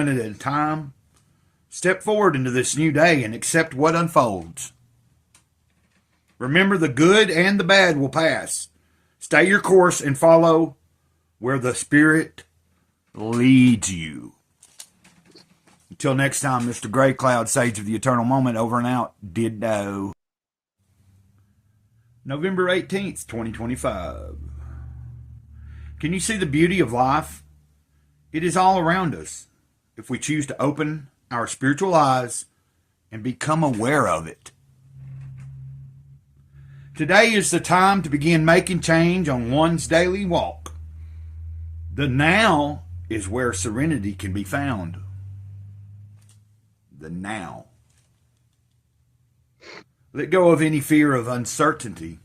moment at a time. Step forward into this new day and accept what unfolds. Remember, the good and the bad will pass. Stay your course and follow where the Spirit leads you. Until next time, Mr. Gray Cloud, Sage of the Eternal Moment, over and out. Ditto. November 18th, 2025. Can you see the beauty of life? It is all around us if we choose to open our spiritual eyes and become aware of it. Today is the time to begin making change on one's daily walk. The now is where serenity can be found. The now. Let go of any fear of uncertainty.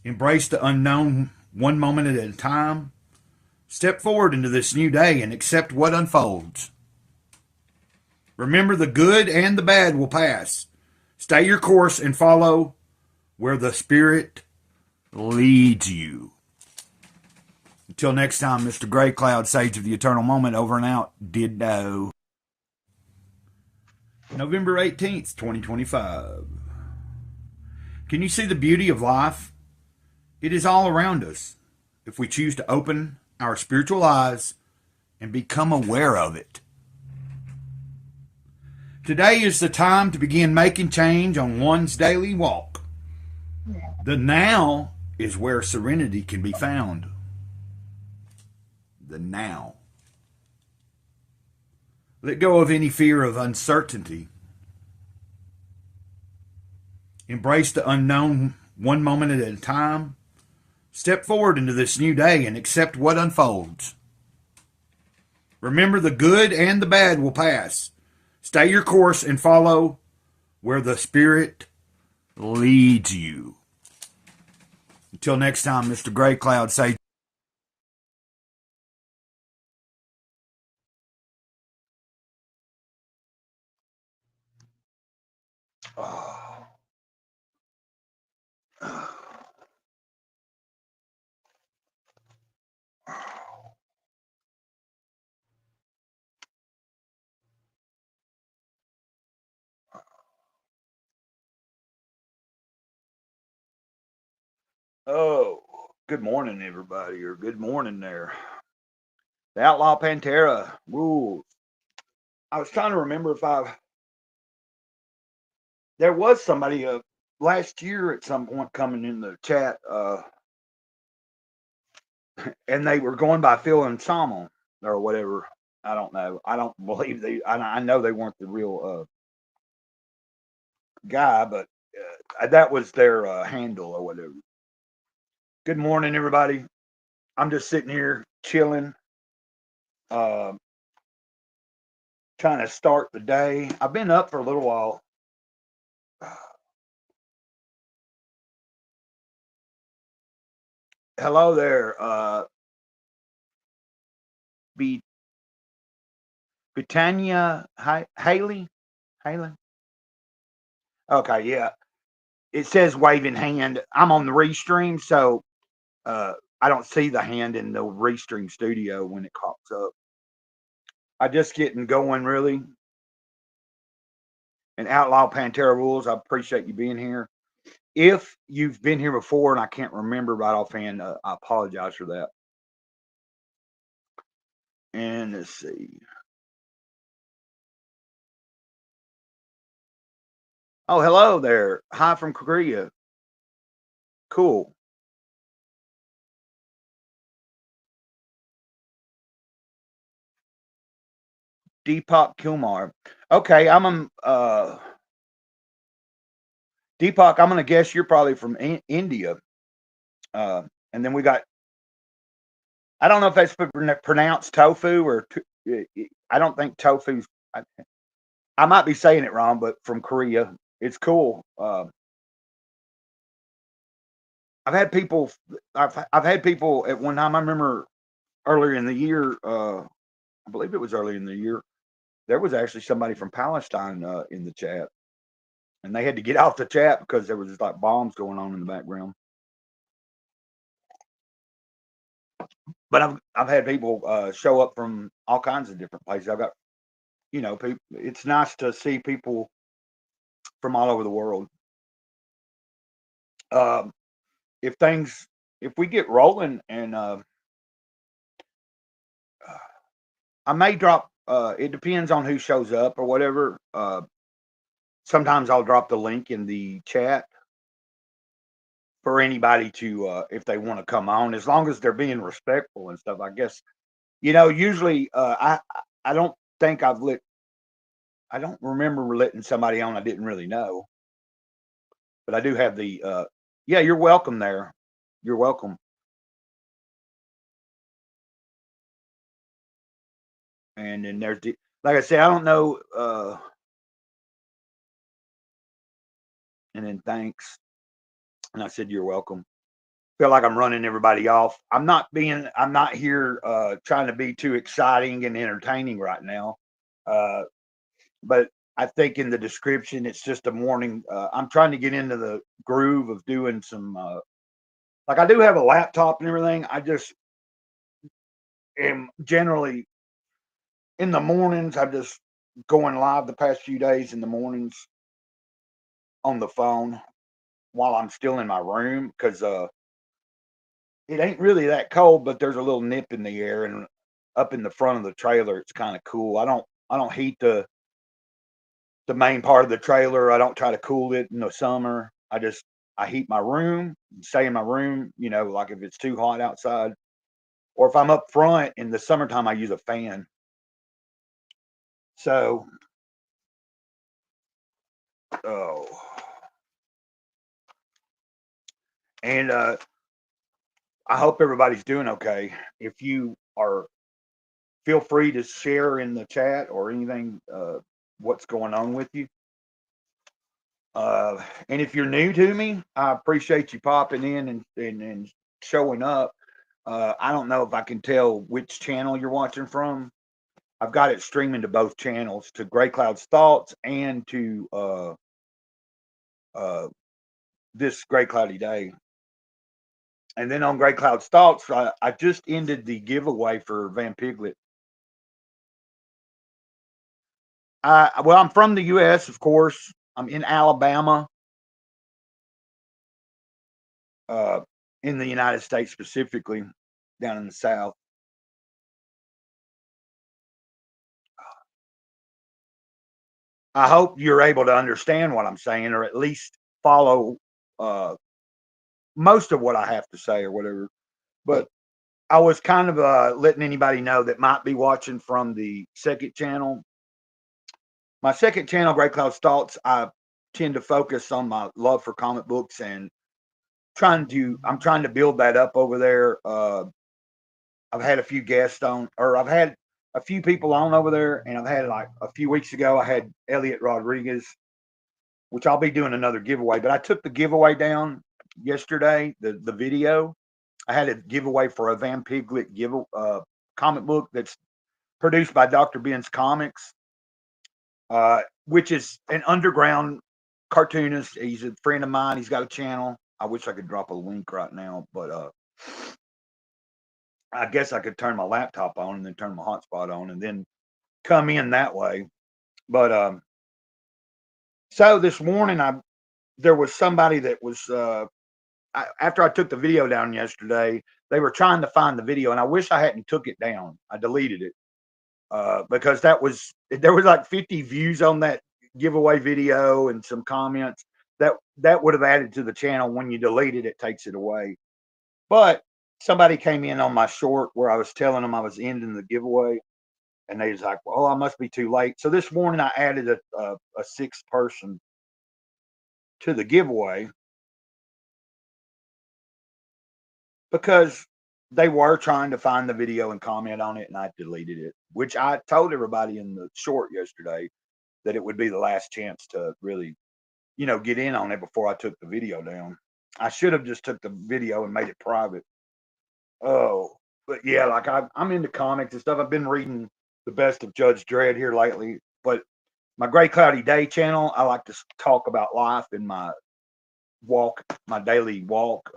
Embrace the unknown one moment at a time. Step forward into this new day and accept what unfolds. Remember, the good and the bad will pass. Stay your course and follow where the Spirit leads you. Until next time, Mr. Gray Cloud, Sage of the Eternal Moment, over and out. Ditto. November 18th, 2025. Can you see the beauty of life? It is all around us if we choose to open our spiritual eyes and become aware of it. Today is the time to begin making change on one's daily walk. The now is where serenity can be found. The now. Let go of any fear of uncertainty. Embrace the unknown one moment at a time. Step forward into this new day and accept what unfolds. Remember, the good and the bad will pass. Stay your course and follow where the Spirit leads you. Until next time, Mr. Gray Cloud, say. Oh. Oh, good morning, everybody, or good morning there. The Outlaw Pantera rules. I was trying to remember if there was somebody last year at some point coming in the chat, and they were going by Phil and Salmon or whatever. I don't know. I don't believe I know they weren't the real guy, but that was their handle or whatever. Good morning, everybody. I'm just sitting here chilling, trying to start the day. I've been up for a little while. Hello there, Britannia Haley. Okay, yeah. It says waving hand. I'm on the restream, so I don't see the hand in the restream studio when it pops up. I just getting going, really. And Outlaw Pantera rules. I appreciate you being here. If you've been here before and I can't remember right offhand, I apologize for that. And let's see. Oh, hello there. Hi from Korea. Cool. Deepak Kumar. Okay, I'm Deepak. I'm gonna guess you're probably from India. And then we got. I don't know if that's pronounced tofu or. I don't think tofu's. I might be saying it wrong, but from Korea, it's cool. I've had people. I've had people at one time. I remember earlier in the year. I believe it was early in the year. There was actually somebody from Palestine in the chat, and they had to get off the chat because there was just like bombs going on in the background. But I've had people show up from all kinds of different places. I've got, people. It's nice to see people from all over the world. Um, if things, if we get rolling, and I may drop. It depends on who shows up or whatever. Sometimes I'll drop the link in the chat for anybody to, if they want to come on, as long as they're being respectful and stuff. I guess usually I don't think I've lit. I don't remember letting somebody on I didn't really know, but I do have the. Yeah, you're welcome there. You're welcome. And then there's the, like I said, I don't know. And then thanks. And I said, you're welcome. Feel like I'm running everybody off. I'm not here trying to be too exciting and entertaining right now. Uh, but I think in the description, it's just a morning. I'm trying to get into the groove of doing some, like I do have a laptop and everything. I just am generally in the mornings. I'm just going live the past few days in the mornings on the phone while I'm still in my room because it ain't really that cold, but there's a little nip in the air, and up in the front of the trailer, it's kind of cool. I don't heat the main part of the trailer. I don't try to cool it in the summer. I heat my room, stay in my room. Like if it's too hot outside, or if I'm up front in the summertime, I use a fan. So, oh, and I hope everybody's doing okay. If you are, feel free to share in the chat or anything. What's going on with you? And if you're new to me, I appreciate you popping in and showing up. I don't know if I can tell which channel you're watching from. I've got it streaming to both channels, to Gray Cloud's Thoughts and to uh, this Gray Cloudy Day. And then on Gray Cloud's Thoughts, I just ended the giveaway for Van Piglet. Well, I'm from the U.S., of course. I'm in Alabama, uh, in the United States specifically, down in the South. I hope you're able to understand what I'm saying, or at least follow uh, most of what I have to say, or whatever. But I was kind of letting anybody know that might be watching from the second channel. My second channel, Great Cloud's Thoughts, I tend to focus on my love for comic books and I'm trying to build that up over there. I've had a few guests on, or I've had a few people on over there, and I've had, like, a few weeks ago, I had Elliot Rodriguez, which I'll be doing another giveaway. But I took the giveaway down yesterday, the video. I had a giveaway for a Van Piglet comic book that's produced by Dr. Ben's Comics, which is an underground cartoonist. He's a friend of mine. He's got a channel. I wish I could drop a link right now, but I guess I could turn my laptop on and then turn my hotspot on and then come in that way. But so this morning, there was somebody that was after I took the video down yesterday, they were trying to find the video, and I wish I hadn't took it down. I deleted it because there was like 50 views on that giveaway video and some comments that would have added to the channel. When you delete it, it takes it away. But somebody came in on my short where I was telling them I was ending the giveaway, and they was like, "Well, I must be too late." So this morning I added a sixth person to the giveaway because they were trying to find the video and comment on it, and I deleted it. Which I told everybody in the short yesterday that it would be the last chance to really, get in on it before I took the video down. I should have just took the video and made it private. Oh, but yeah, like I'm into comics and stuff. I've been reading the best of Judge Dredd here lately. But my Gray Cloudy Day channel, I like to talk about life in my daily walk.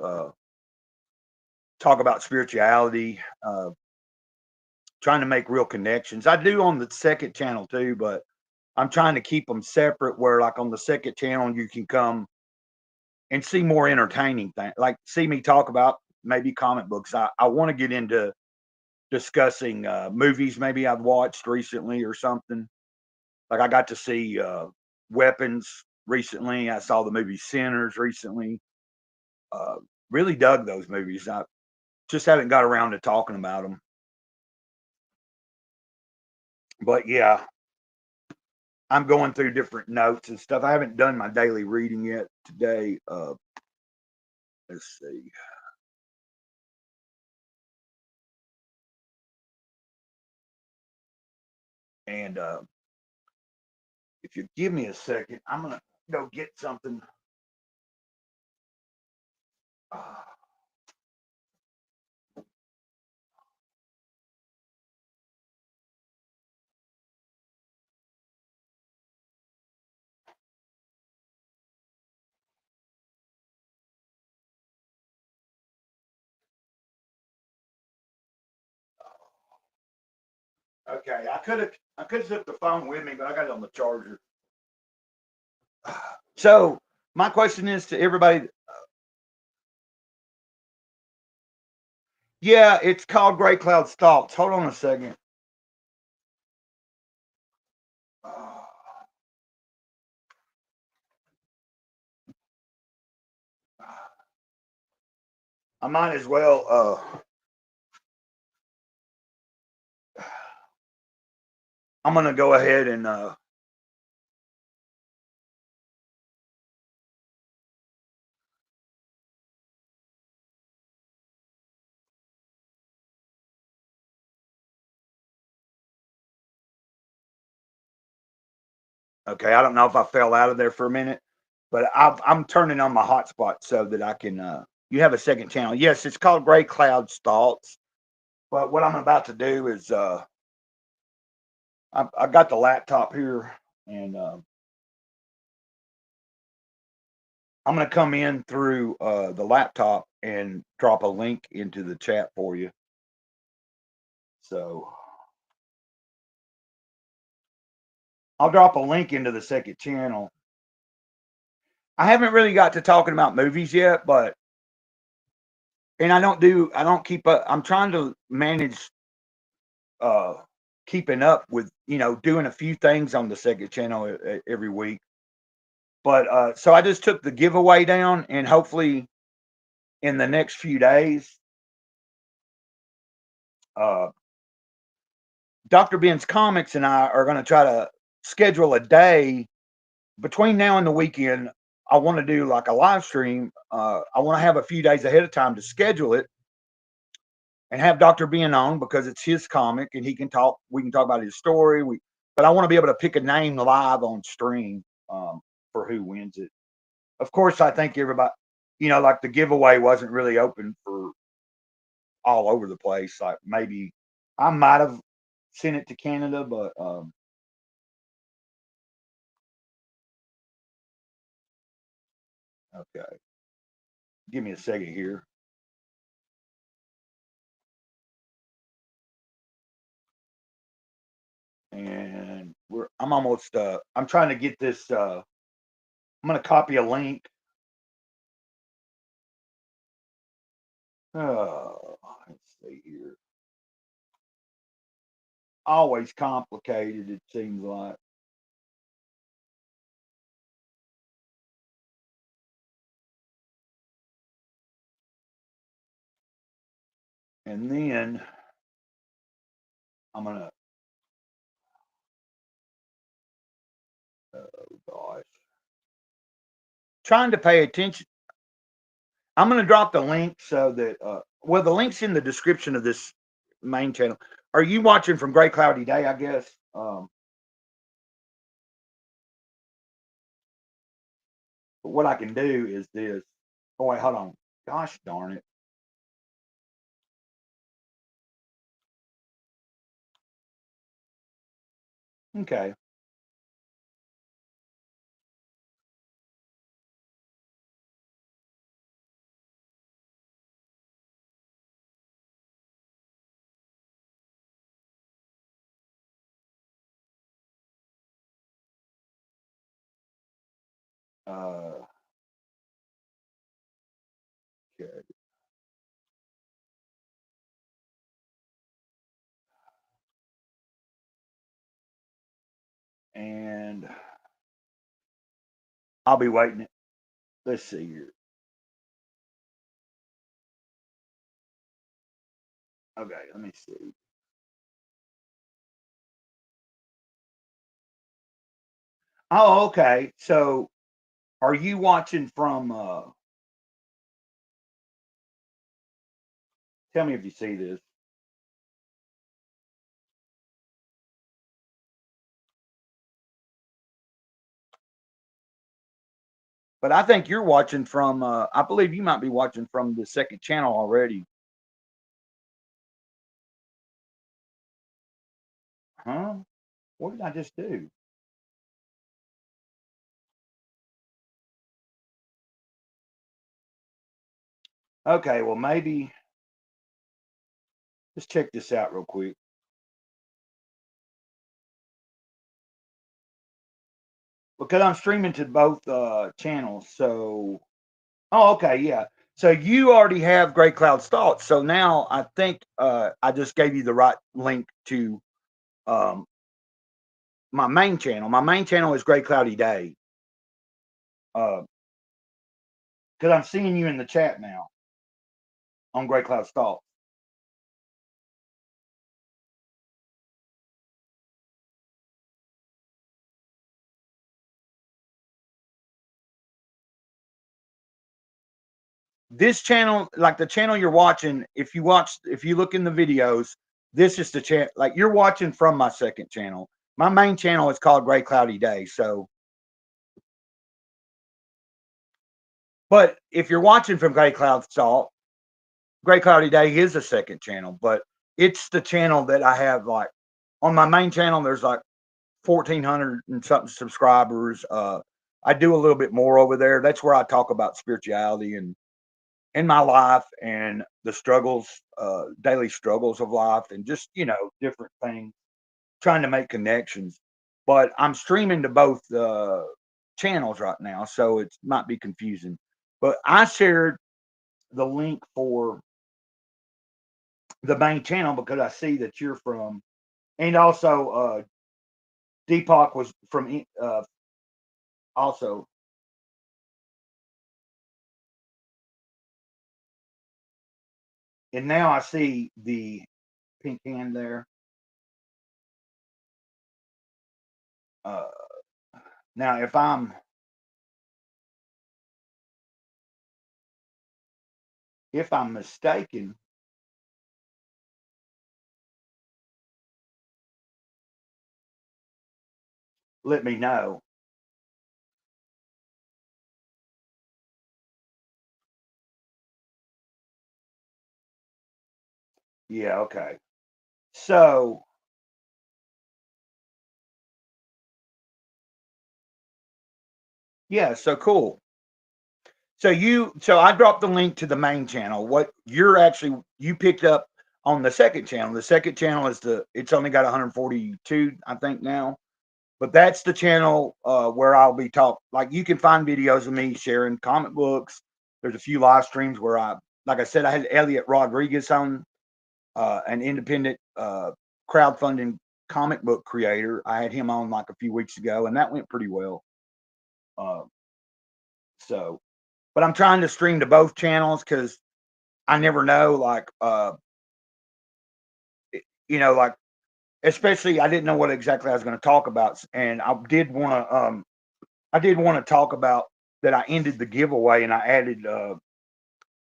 talk about spirituality, trying to make real connections. I do on the second channel too, but I'm trying to keep them separate. Where like on the second channel, you can come and see more entertaining things, like see me talk about maybe comic books. I want to get into discussing movies maybe I've watched recently or something. Like I got to see Weapons recently. I saw the movie Sinners recently. Uh, really dug those movies. I just haven't got around to talking about them. But yeah, I'm going through different notes and stuff. I haven't done my daily reading yet today. Let's see. And if you give me a second, I'm gonna go get something. Uh, okay, I could have took the phone with me, but I got it on the charger. So my question is to everybody. Yeah, it's called Gray Cloud Stalks. Hold on a second. Uh, I might as well. I'm gonna go ahead and. Okay, I don't know if I fell out of there for a minute, but I'm turning on my hotspot so that I can. You have a second channel. Yes, it's called Gray Cloud Stalks. But what I'm about to do is, I got the laptop here, and I'm going to come in through the laptop and drop a link into the chat for you. So I'll drop a link into the second channel. I haven't really got to talking about movies yet, but and I don't keep up. I'm trying to manage uh keeping up with, doing a few things on the second channel every week. But so I just took the giveaway down, and hopefully in the next few days, uh Dr. Ben's Comics and I are going to try to schedule a day between now and the weekend. I want to do like a live stream. I want to have a few days ahead of time to schedule it and have Dr. Ben on because it's his comic and he can talk. We can talk about his story. But I want to be able to pick a name live on stream for who wins it. Of course, I think everybody, like the giveaway wasn't really open for all over the place. Like maybe I might have sent it to Canada, but okay. Give me a second here. And I'm almost I'm trying to get this I'm going to copy a link. Let's see here. Always complicated, it seems like. And then I'm going to, oh gosh, trying to pay attention. I'm going to drop the link so that, well, the link's in the description of this main channel. Are you watching from Gray Cloudy Day, I guess? But what I can do is this. Oh, wait, hold on. Gosh darn it. Okay. Uh, okay. And I'll be waiting. Let's see here. Okay, let me see. Oh, okay. So are you watching from tell me if you see this. But I think you're watching from I believe you might be watching from the second channel already. Huh? What did I just do? Okay, well maybe let's check this out real quick. Because I'm streaming to both channels. So, oh, okay, yeah. So you already have Great Cloud's thoughts. So now I think I just gave you the right link to um, my main channel. My main channel is Great Cloudy Day. Because I'm seeing you in the chat now on Great Cloud's thoughts. This channel, like the channel you're watching, if you look in the videos, this is the channel. Like you're watching from my second channel. My main channel is called Great Cloudy Day. So, but if you're watching from Great Cloud Salt, Great Cloudy Day is a second channel, but it's the channel that I have like on my main channel. There's like 1,400 and something subscribers. I do a little bit more over there. That's where I talk about spirituality and in my life and the struggles, daily struggles of life, and just different things, trying to make connections. But I'm streaming to both channels right now, so it might be confusing. But I shared the link for the main channel because I see that you're from, and also Deepak was from also, and now I see the pink hand there. Uh, Now, if I'm mistaken, let me know. Yeah, okay. So yeah, so cool. So I dropped the link to the main channel. What you picked up on the second channel. The second channel it's only got 142, I think now. But that's the channel where I'll be like you can find videos of me sharing comic books. There's a few live streams where like I said, I had Elliot Rodriguez on, an independent crowdfunding comic book creator. I had him on like a few weeks ago, and that went pretty well. Uh, so, but I'm trying to stream to both channels because I never know, like, like, especially I didn't know what exactly I was going to talk about, and I did want to talk about that. I ended the giveaway, and I added.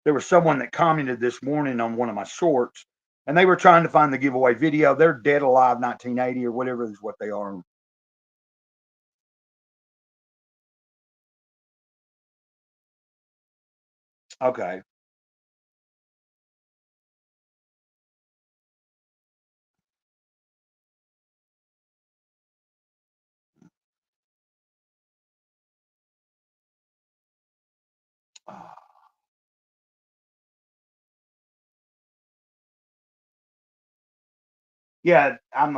There was someone that commented this morning on one of my shorts, and they were trying to find the giveaway video. They're Dead Alive 1980 or whatever is what they are. Okay. Yeah, I'm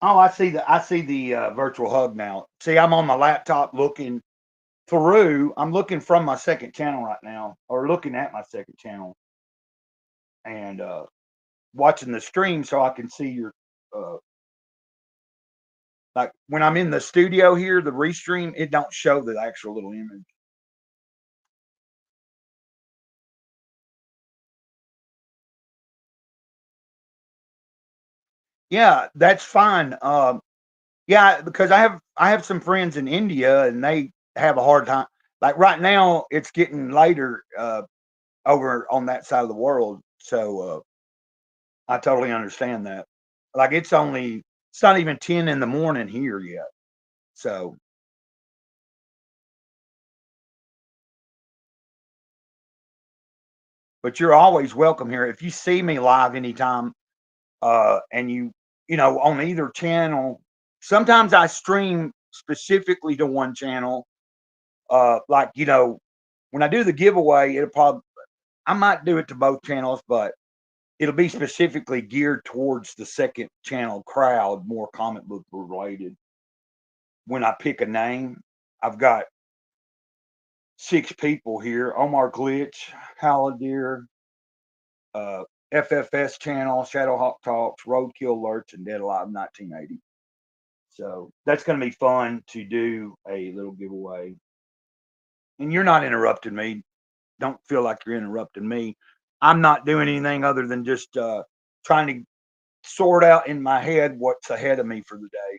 Oh, I see the virtual hub now. See, I'm on my laptop looking through. I'm looking from my second channel right now, or looking at my second channel, and watching the stream so I can see your uh, like when I'm in the studio here, the restream, it don't show the actual little image. Yeah, that's fine. Yeah, because I have some friends in India and they have a hard time. Like right now, it's getting later over on that side of the world, so I totally understand that. Like it's not even 10 in the morning here yet. So, but you're always welcome here. If you see me live anytime, and you know, on either channel, sometimes I stream specifically to one channel. Like, you know, when I do the giveaway, I might do it to both channels, but it'll be specifically geared towards the second channel crowd, more comic book related. When I pick a name, I've got 6 people here: Omar Glitch, Haladir, FFS channel, Shadowhawk Talks, Roadkill Alerts, and Dead Alive 1980. So that's going to be fun to do a little giveaway. And you're not interrupting me. Don't feel like you're interrupting me. I'm not doing anything other than just trying to sort out in my head what's ahead of me for the day.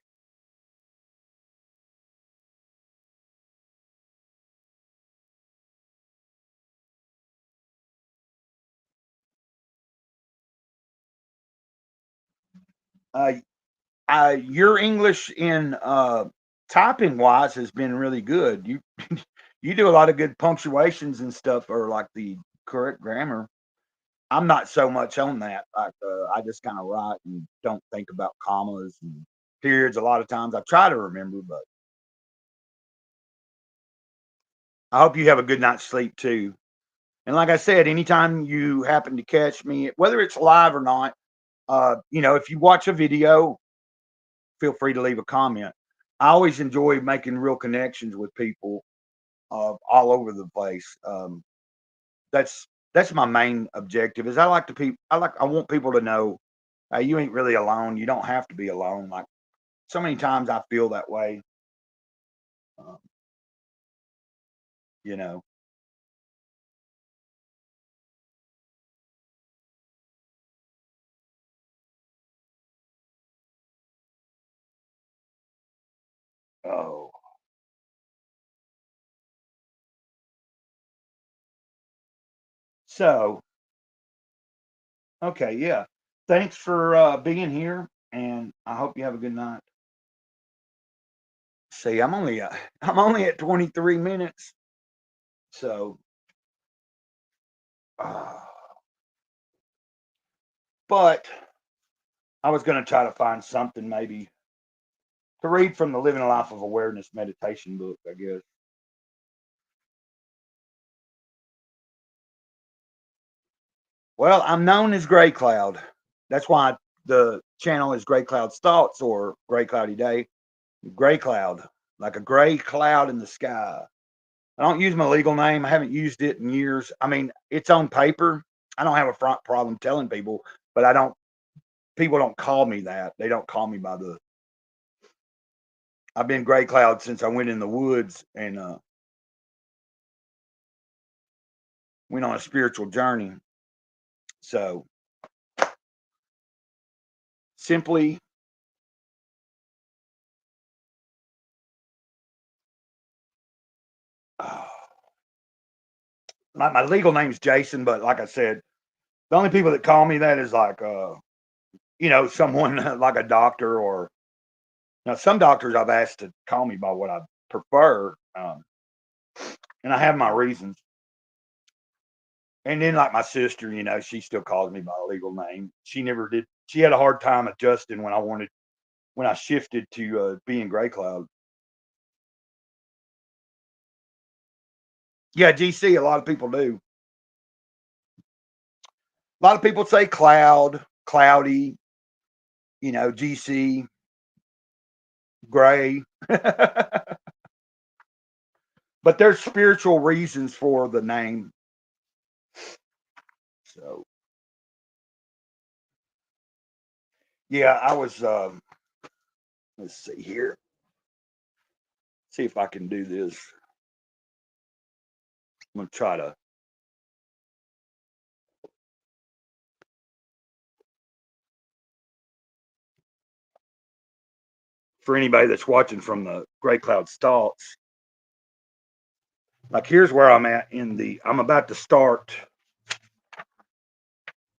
Uh, your English in typing wise has been really good. You you do a lot of good punctuations and stuff, or like the correct grammar. I'm not so much on that. Like I just kind of write and don't think about commas and periods. A lot of times I try to remember, but I hope you have a good night's sleep too. And like I said, anytime you happen to catch me, whether it's live or not, you know, if you watch a video, feel free to leave a comment. I always enjoy making real connections with people all over the place. That's my main objective. Is I like to people. I want people to know, hey, you ain't really alone. You don't have to be alone. Like so many times I feel that way. Um, you know. Oh, so okay, yeah. Thanks for being here, and I hope you have a good night. See, I'm only at 23 minutes, so uh, but I was going to try to find something maybe to read from the Living a Life of Awareness meditation book, I guess. Well, I'm known as Gray Cloud. That's why the channel is Gray Cloud's Thoughts or Gray Cloudy Day. Gray Cloud, like a gray cloud in the sky. I don't use my legal name. I haven't used it in years. I mean, it's on paper. I don't have a front problem telling people, but I don't. People don't call me that. They don't call me by the. I've been Gray Cloud since I went in the woods and went on a spiritual journey. So simply, uh, my legal name is Jason, but like I said, the only people that call me that is like, you know, someone like a doctor or now some doctors I've asked to call me by what I prefer, and I have my reasons. And then like my sister, you know, she still calls me by a legal name. She never did. She had a hard time adjusting when I shifted to being Gray Cloud. Yeah, GC. A lot of people do. A lot of people say cloud, cloudy. You know, GC. gray. But there's spiritual reasons for the name. So yeah, I was let's see here. See if I can do this. I'm gonna try to for anybody that's watching from the Gray Cloud Stalks. Like here's where I'm at in the I'm about to start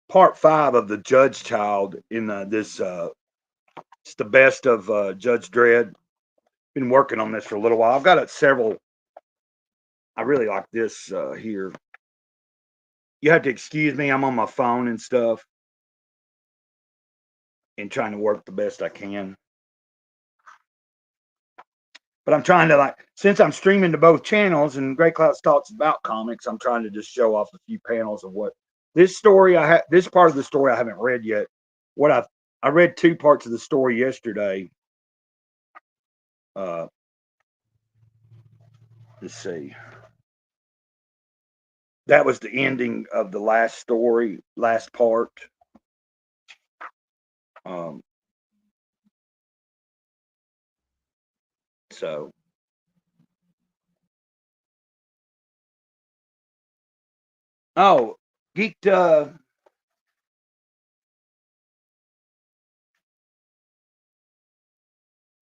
part 5 of the Judge Child in this it's the best of Judge Dredd. Been working on this for a little while. I've got several. I really like this here. You have to excuse me. I'm on my phone and stuff and trying to work the best I can. But I'm trying to since I'm streaming to both channels and Great Cloud talks about comics, I'm trying to just show off a few panels of what this story this part of the story I haven't read yet. What I read 2 parts of the story yesterday. Let's see. That was the ending of the last story, last part. So oh, geeked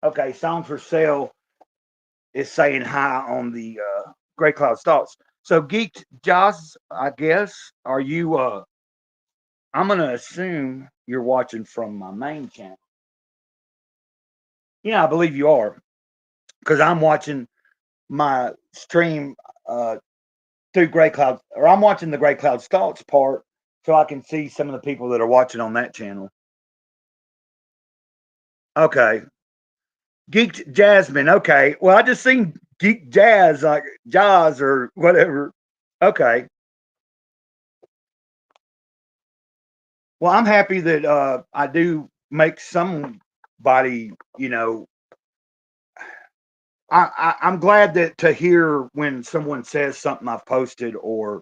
okay, Songs for Sale is saying hi on the Great Cloud Stalks. So geeked Joss, I guess, are you I'm gonna assume you're watching from my main channel. Yeah, I believe you are. Because I'm watching my stream through Great Cloud, or I'm watching the Great Cloud Stalks part so I can see some of the people that are watching on that channel. Okay. Geeked Jasmine. Okay. Well, I just seen Geek Jazz, like Jazz or whatever. Okay. Well, I'm happy that I do make somebody, I'm glad that to hear when someone says something I've posted or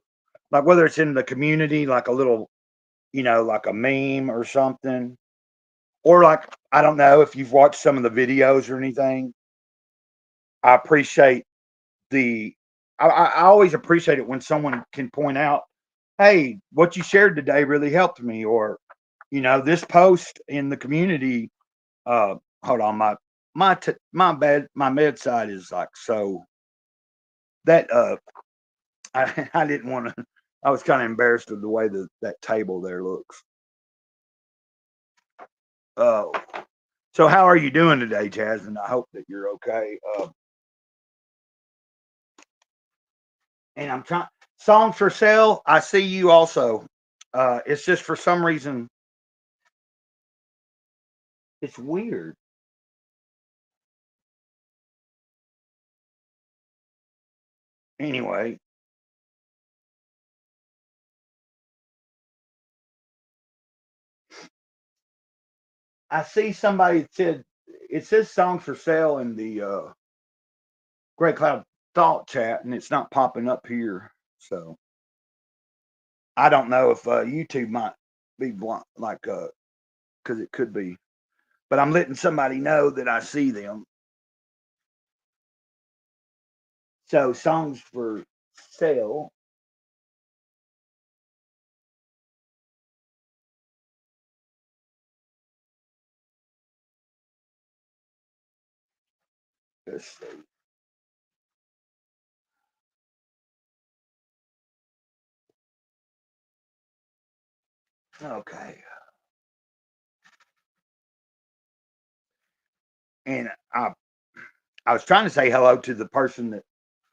like whether it's in the community, like a little, like a meme or something, or like, I don't know if you've watched some of the videos or anything. I appreciate I always appreciate it when someone can point out, hey, what you shared today really helped me, or, this post in the community. Hold on, my bedside is like so that I didn't want to. I was kind of embarrassed of the way that table there looks. Uh, so how are you doing today, Jasmine? I hope that you're okay. And I'm trying songs for sale. I see you also. It's just for some reason it's weird. Anyway, I see somebody said it says songs for sale in the Great Cloud Thought chat, and it's not popping up here. So I don't know if YouTube might be blind, like because it could be. But I'm letting somebody know that I see them. So songs for sale. Let's see. Okay. And I was trying to say hello to the person that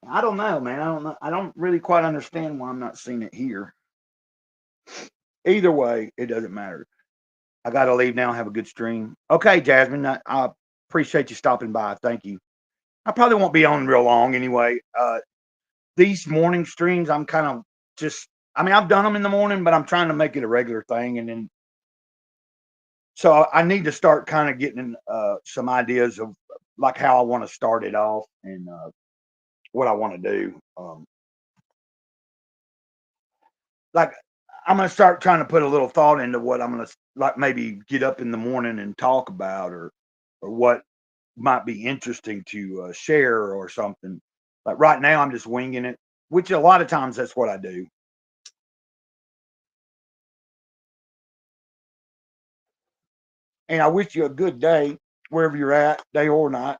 I don't know, man. I don't know. I don't really quite understand why I'm not seeing it here. Either way, it doesn't matter. I got to leave now. Have a good stream. Okay, Jasmine. I appreciate you stopping by. Thank you. I probably won't be on real long anyway. These morning streams, I'm kind of just. I mean, I've done them in the morning, but I'm trying to make it a regular thing, and then so I need to start kind of getting some ideas of like how I want to start it off and what I want to do. Like I'm gonna start trying to put a little thought into what I'm gonna like maybe get up in the morning and talk about, or what might be interesting to share or something. Like right now, I'm just winging it, which a lot of times that's what I do. And I wish you a good day wherever you're at, day or night.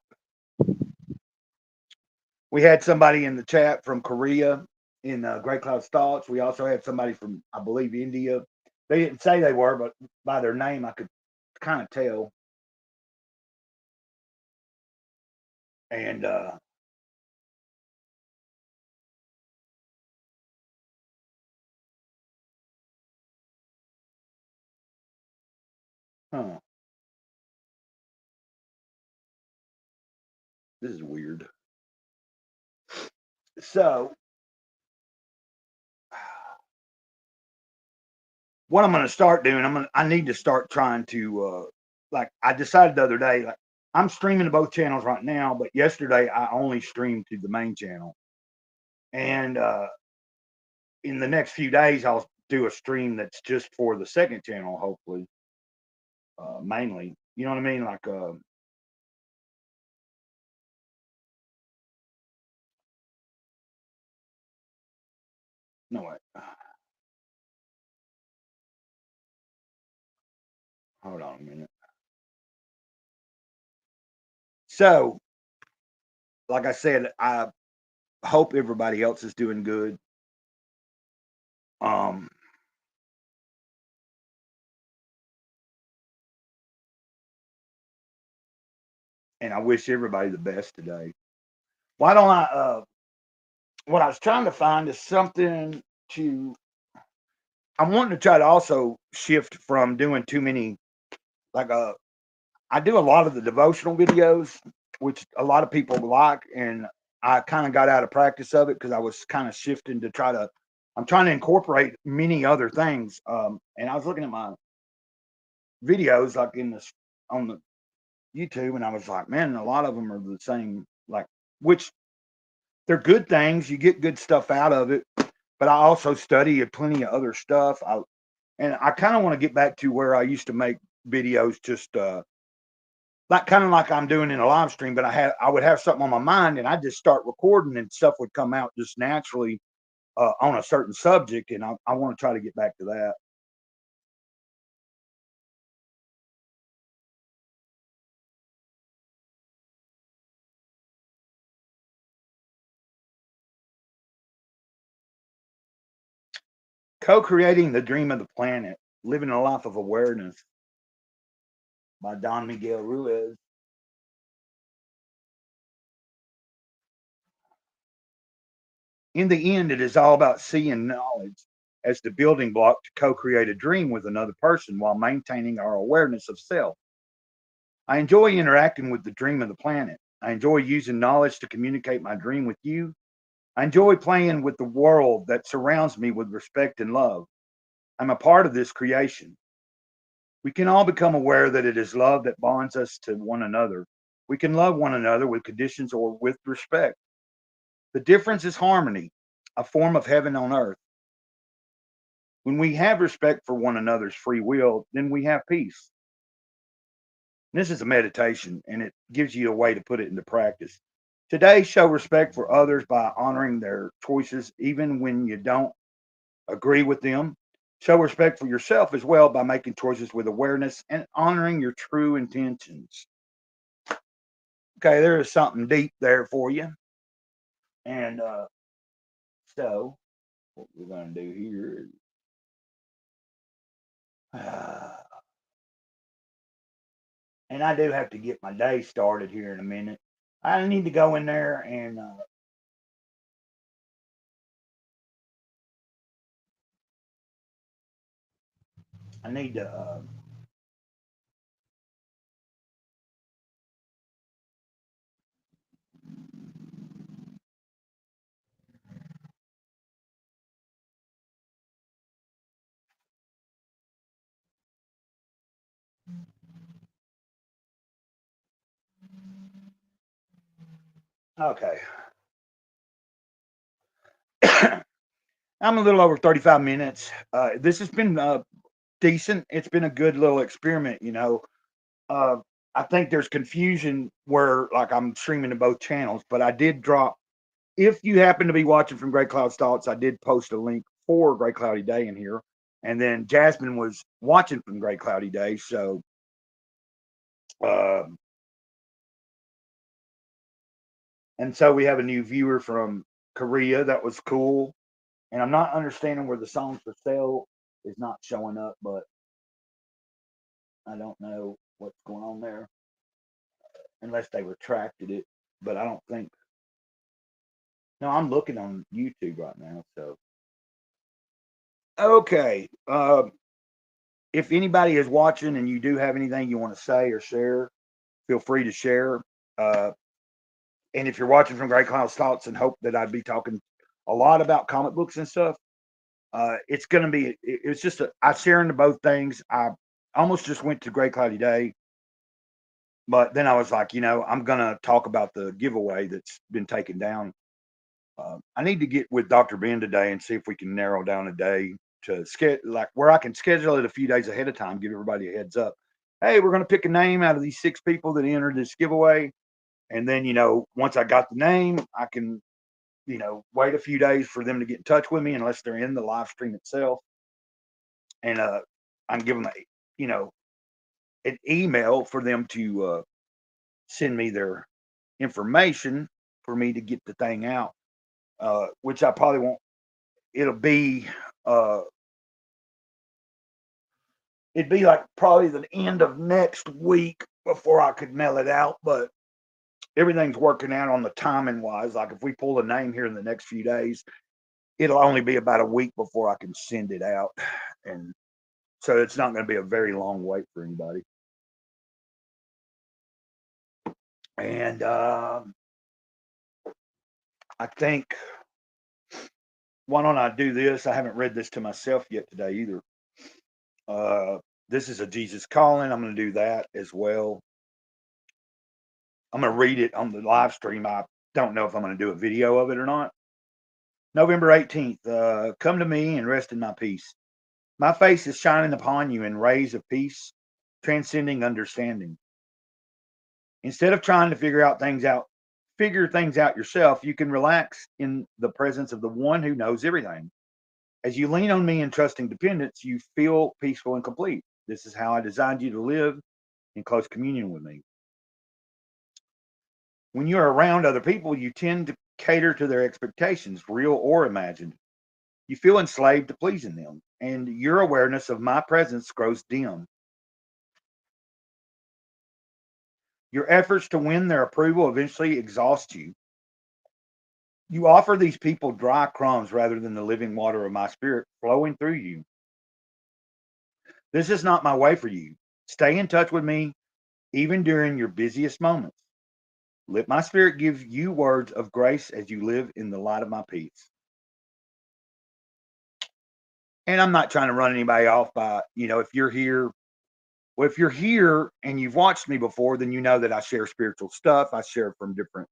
We had somebody in the chat from Korea in Great Cloud's Thoughts. We also had somebody from, I believe, India. They didn't say they were, but by their name, I could kind of tell. And huh, this is weird. So, what I'm going to start doing, I need to start trying to like I decided the other day, like I'm streaming to both channels right now, but yesterday I only streamed to the main channel, and in the next few days I'll do a stream that's just for the second channel, hopefully, mainly. You know what I mean? Like, no wait, hold on a minute. So, like I said, I hope everybody else is doing good. Um, and I wish everybody the best today. Why don't I? What I was trying to find is something to. I'm wanting to try to also shift from doing too many. Like, I do a lot of the devotional videos, which a lot of people like, and I kind of got out of practice of it because I was kind of shifting to try to. I'm trying to incorporate many other things. And I was looking at my videos, like in this on the YouTube, and I was like, man, a lot of them are the same. Like, which they're good things. You get good stuff out of it, but I also study plenty of other stuff. And I kind of want to get back to where I used to make videos, just like kind of like I'm doing in a live stream. But I would have something on my mind, and I just start recording, and stuff would come out just naturally on a certain subject. And I want to try to get back to that. Co-creating the dream of the planet, living a life of awareness by Don Miguel Ruiz. In the end, it is all about seeing knowledge as the building block to co create a dream with another person while maintaining our awareness of self. I enjoy interacting with the dream of the planet. I enjoy using knowledge to communicate my dream with you. I enjoy playing with the world that surrounds me with respect and love. I'm a part of this creation. We can all become aware that it is love that bonds us to one another. We can love one another with conditions or with respect. The difference is harmony, a form of heaven on earth. When we have respect for one another's free will, then we have peace. And this is a meditation, and it gives you a way to put it into practice. Today, show respect for others by honoring their choices, even when you don't agree with them. Show respect for yourself as well by making choices with awareness and honoring your true intentions. Okay, there is something deep there for you. And so, what we're going to do here is. And I do have to get my day started here in a minute. I need to go in there and I need to. Okay. I'm a little over 35 minutes. This has been decent. It's been a good little experiment, you know. Uh, I think there's confusion where, like, I'm streaming to both channels, but I did drop. If you happen to be watching from Great Cloud Thoughts, I did post a link for Great Cloudy Day in here. And then Jasmine was watching from Great Cloudy Day. So, uh, and so we have a new viewer from Korea. That was cool. And I'm not understanding where the songs for sale is not showing up, but I don't know what's going on there unless they retracted it. But I don't think. No, I'm looking on YouTube right now. So, okay. If anybody is watching and you do have anything you want to say or share, feel free to share. Uh, and if you're watching from Great Cloud's Thoughts and hope that I'd be talking a lot about comic books and stuff, it's going to be, it's just, I share into both things. I almost just went to Great Cloudy Day, but then I was like, you know, I'm going to talk about the giveaway that's been taken down. I need to get with Dr. Ben today and see if we can narrow down a day to schedule, like where I can schedule it a few days ahead of time, give everybody a heads up. Hey, we're going to pick a name out of these 6 people that entered this giveaway. And then, you know, once I got the name, I can, you know, wait a few days for them to get in touch with me unless they're in the live stream itself. And I'm giving them, you know, an email for them to send me their information for me to get the thing out, which I probably won't. It'll be, uh, it'd be like probably the end of next week before I could mail it out. But everything's working out on the timing wise. Like if we pull a name here in the next few days, it'll only be about a week before I can send it out. And so it's not going to be a very long wait for anybody. And I think, why don't I do this? I haven't read this to myself yet today either. Uh, this is a Jesus calling. I'm going to do that as well. I'm going to read it on the live stream. I don't know if I'm going to do a video of it or not. November 18th. Come to me and rest in my peace. My face is shining upon you in rays of peace, transcending understanding. Instead of trying to figure things out yourself, you can relax in the presence of the one who knows everything. As you lean on me in trusting dependence, you feel peaceful and complete. This is how I designed you to live in close communion with me. When you are around other people, you tend to cater to their expectations, real or imagined. You feel enslaved to pleasing them, and your awareness of my presence grows dim. Your efforts to win their approval eventually exhaust you. You offer these people dry crumbs rather than the living water of my spirit flowing through you. This is not my way for you. Stay in touch with me even during your busiest moments. Let my spirit give you words of grace as you live in the light of my peace. And I'm not trying to run anybody off by, you know, if you're here, well, if you're here and you've watched me before, then you know that I share spiritual stuff. I share from different,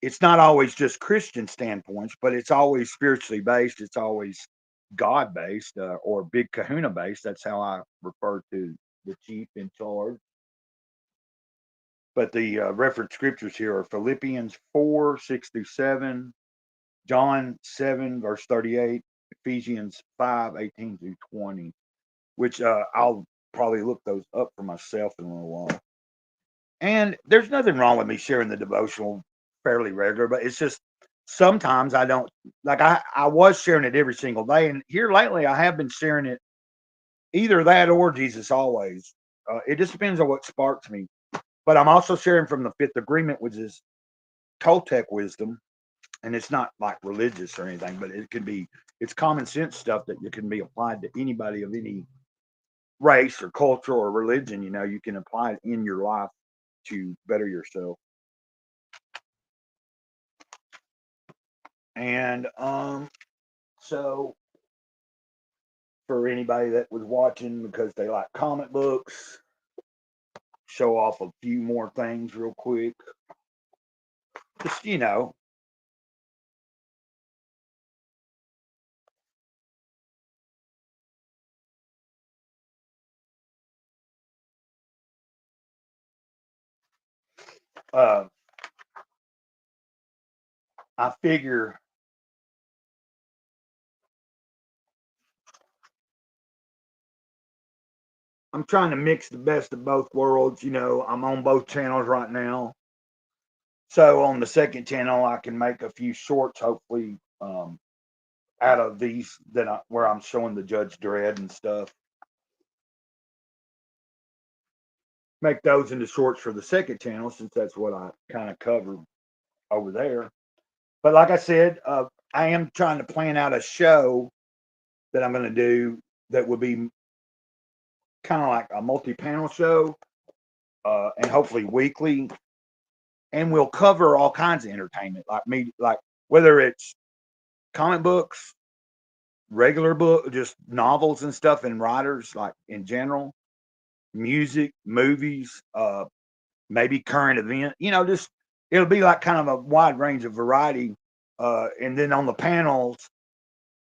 it's not always just Christian standpoints, but it's always spiritually based. It's always God based or big kahuna based. That's how I refer to the chief in charge. But the reference scriptures here are Philippians 4 6 through 7, John 7, verse 38, Ephesians 5 18 through 20, which I'll probably look those up for myself in a little while. And there's nothing wrong with me sharing the devotional fairly regular, but it's just sometimes I don't like I was sharing it every single day. And here lately I have been sharing it either that or Jesus always. It just depends on what sparks me. But I'm also sharing from the fifth agreement, which is Toltec wisdom. And it's not like religious or anything, but it can be, it's common sense stuff that can be applied to anybody of any race or culture or religion. You know, you can apply it in your life to better yourself. And so for anybody that was watching because they like comic books, show off a few more things real quick. Just uh, I figure I'm trying to mix the best of both worlds. I'm on both channels right now. So on the second channel, I can make a few shorts, hopefully, out of these where I'm showing the Judge Dredd and stuff. Make those into shorts for the second channel since that's what I kind of covered over there. But like I said, I am trying to plan out a show that I'm going to do that would be kind of like a multi-panel show, and hopefully weekly. And we'll cover all kinds of entertainment, like whether it's comic books, regular book, just novels and stuff, and writers like in general, music, movies, maybe current event. Just it'll be like kind of a wide range of variety. And then on the panels,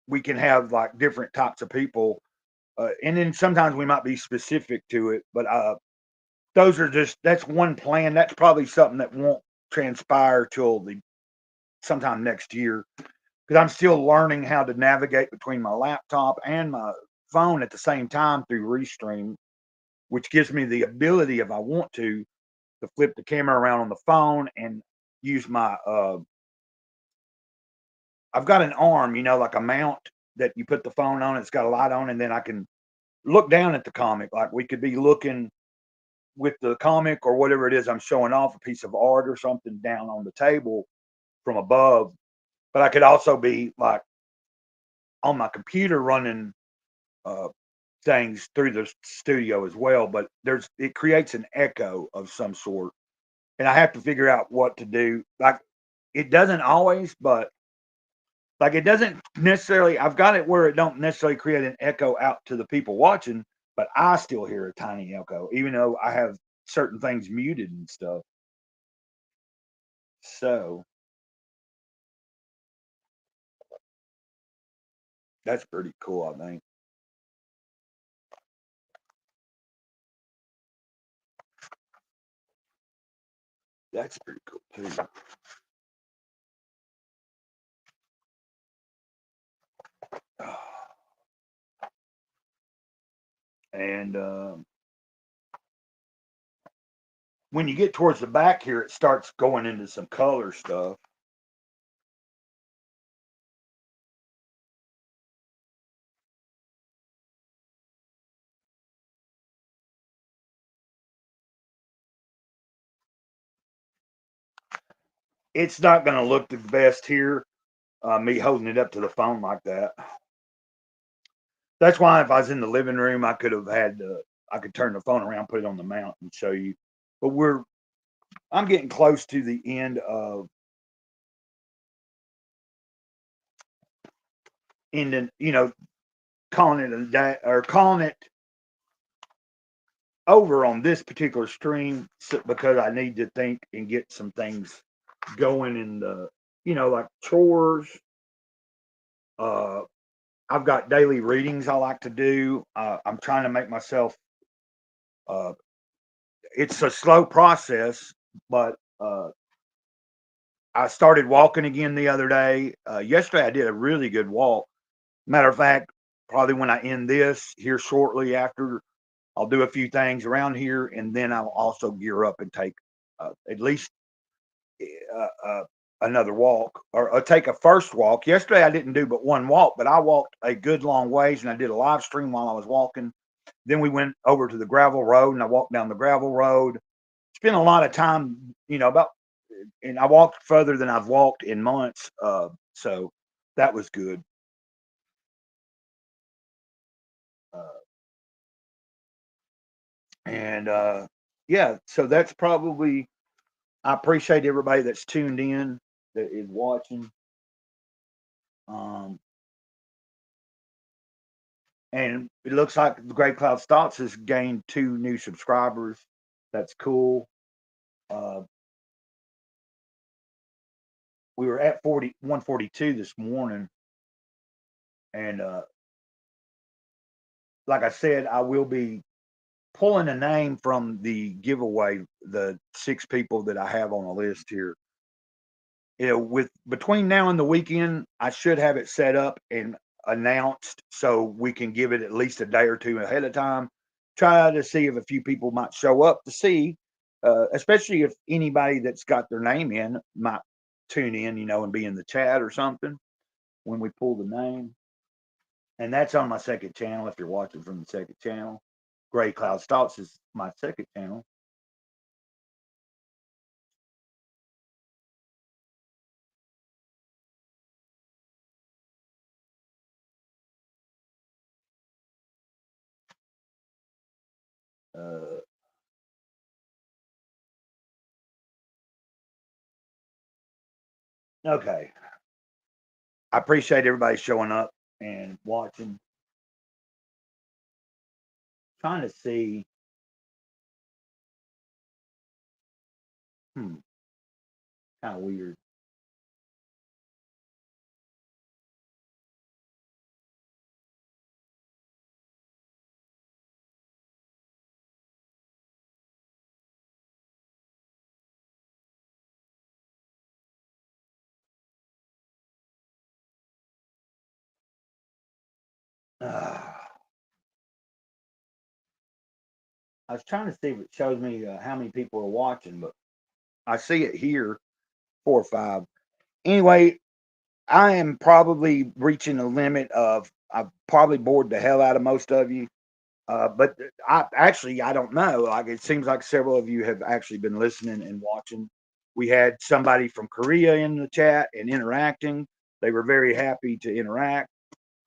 we can have like different types of people, and then sometimes we might be specific to it. But that's one plan. That's probably something that won't transpire till the sometime next year because I'm still learning how to navigate between my laptop and my phone at the same time through Restream, which gives me the ability, if I want to flip the camera around on the phone and use my. I've got an arm, like a mount that you put the phone on. It's got a light on, and then I can look down at the comic. Like we could be looking with the comic or whatever it is I'm showing off, a piece of art or something down on the table from above. But I could also be like on my computer running uh, things through the studio as well. But it creates an echo of some sort, and I have to figure out what to do. Like it doesn't always, but like it doesn't necessarily. I've got it where it don't necessarily create an echo out to the people watching, but I still hear a tiny echo, even though I have certain things muted and stuff. So that's pretty cool, I think. That's pretty cool too. And when you get towards the back here, it starts going into some color stuff. It's not going to look the best here, me holding it up to the phone like that. That's why if I was in the living room, I could have I could turn the phone around, put it on the mount, and show you. But I'm getting close to the end of ending, calling it a day or calling it over on this particular stream because I need to think and get some things going in the, like chores. Uh, I've got daily readings I like to do. I'm trying to make myself. Uh, it's a slow process, but I started walking again the other day. Yesterday I did a really good walk. Matter of fact, probably when I end this here shortly after, I'll do a few things around here, and then I'll also gear up and take at least uh, uh, another walk or take a first walk. Yesterday I didn't do but one walk, but I walked a good long ways, and I did a live stream while I was walking. Then we went over to the gravel road, and I walked down the gravel road. Spent a lot of time, and I walked further than I've walked in months. So that was good. Uh, and yeah, so that's probably. I appreciate everybody that's tuned in, that is watching. Um, and it looks like the Great Cloud Stocks has gained 2 new subscribers. That's cool. Uh, we were at 142 this morning, and like I said, I will be pulling a name from the giveaway, the 6 people that I have on the list here. With between now and the weekend, I should have it set up and announced so we can give it at least a day or two ahead of time. Try to see if a few people might show up to see, especially if anybody that's got their name in might tune in, and be in the chat or something when we pull the name. And that's on my second channel if you're watching from the second channel. Gray Cloud Stalks is my second channel. Okay. I appreciate everybody showing up and watching. Trying to see. Kind of weird. I was trying to see if it shows me how many people are watching, but I see it here, 4 or 5. Anyway, I am probably reaching the limit of I've probably bored the hell out of most of you. But I don't know. Like it seems like several of you have actually been listening and watching. We had somebody from Korea in the chat and interacting. They were very happy to interact.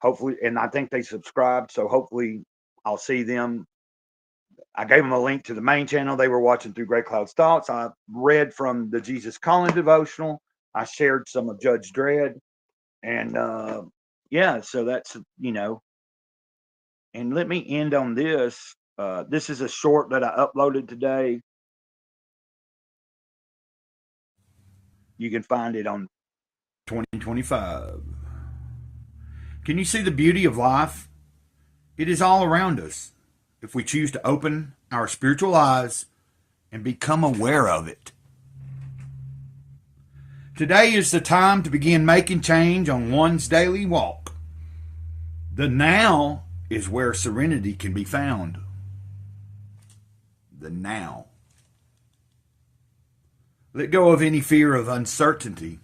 Hopefully, and I think they subscribed. So hopefully, I'll see them. I gave them a link to the main channel. They were watching through Great Cloud's Thoughts. I read from the Jesus Calling devotional. I shared some of Judge Dredd. And yeah, so that's, and let me end on this. This is a short that I uploaded today. You can find it on 2025. Can you see the beauty of life? It is all around us if we choose to open our spiritual eyes and become aware of it. Today is the time to begin making change on one's daily walk. The now is where serenity can be found. The now. Let go of any fear of uncertainty.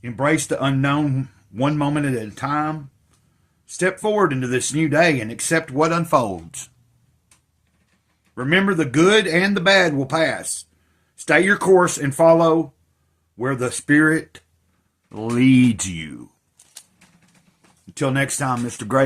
Embrace the unknown one moment at a time. Step forward into this new day and accept what unfolds. Remember, the good and the bad will pass. Stay your course and follow where the Spirit leads you. Until next time, Mr. Gray.